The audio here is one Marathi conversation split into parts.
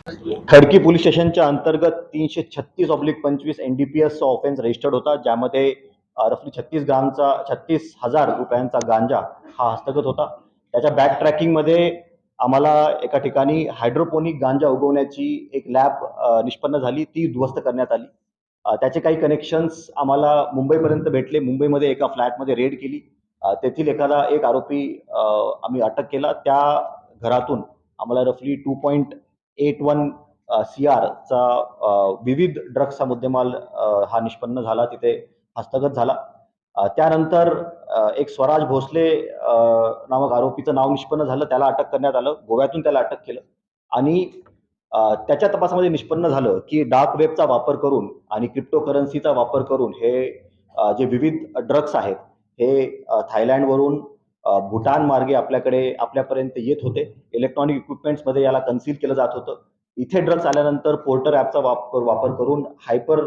खडकी पोलीस स्टेशनच्या अंतर्गत 336/25 NDPS चा ऑफेन्स रजिस्टर्ड होता, ज्यामध्ये रफली 36,000 रुपयांचा गांजा हा हस्तगत होता. त्याच्या बॅक ट्रॅकिंगमध्ये आम्हाला एका ठिकाणी हायड्रोपोनिक गांजा उगवण्याची एक लॅब निष्पन्न झाली, ती उद्ध्वस्त करण्यात आली. त्याचे काही कनेक्शन्स आम्हाला मुंबईपर्यंत भेटले. मुंबईमध्ये एका फ्लॅटमध्ये रेड केली. तेथील एक आरोपी आम्ही अटक केला. त्या घरातून आम्हाला रफली 2.81 CR चा विविध ड्रग्सचा मुद्देमाल हा निष्पन्न झाला, तिथे हस्तगत झाला. त्यानंतर एक स्वराज भोसले नामक आरोपीचं नाव निष्पन्न झालं, त्याला अटक करण्यात आलं. गोव्यातून त्याला अटक केलं आणि त्याच्या तपासामध्ये निष्पन्न झालं की डार्क वेबचा वापर करून आणि क्रिप्टोकरन्सीचा वापर करून हे जे विविध ड्रग्स आहेत हे थायलंडवरून भूटान मार्गे आपल्यापर्यंत येत होते. इलेक्ट्रॉनिक इक्विपमेंट्समध्ये याला कन्सील केलं जात होतं. इथे ड्रग्स आल्यानंतर पोर्टर ॲपचा वापर करून हायपर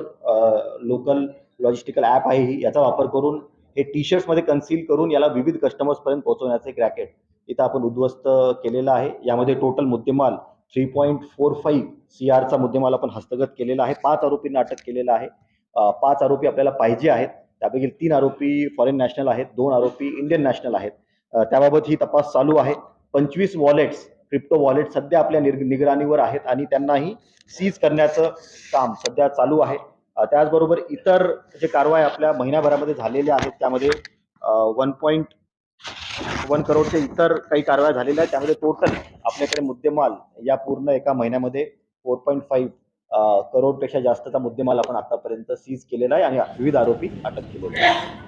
लोकल लॉजिस्टिकल ॲप आहे ही, याचा वापर करून हे टी-शर्ट्समध्ये कन्सील करून याला विविध कस्टमर्सपर्यंत पोहोचवण्याचं एक रॅकेट इथं आपण उद्ध्वस्त केलेलं आहे. यामध्ये टोटल मुद्देमाल 3.45 CR चा मुद्देमाल आपण हस्तगत केलेला आहे. 5 आरोपींना अटक केलेलं आहे. 5 आरोपी आपल्याला पाहिजे आहेत. त्यापैकी 3 आरोपी फॉरेन नॅशनल आहेत, 2 आरोपी इंडियन नॅशनल आहेत. त्याबाबत ही तपास चालू आहे. 25 वॉलेट्स, क्रिप्टो वॉलेट सध्या आपल्या निगराणीवर आहेत आणि त्यांनाही सीज करण्याचं काम सध्या चालू आहे. त्याचबरोबर इतर जे कारवाई आपल्या महिन्याभरामध्ये झालेल्या आहेत, त्यामध्ये 1.1 करोडचे इतर काही कारवाया झालेल्या आहेत. त्यामध्ये टोटल आपल्याकडे मुद्देमाल या पूर्ण एका महिन्यामध्ये 4.5 करोडपेक्षा जास्तचा मुद्देमाल आपण आतापर्यंत सीज केलेला आहे आणि विविध आरोपी अटक केलेले आहेत.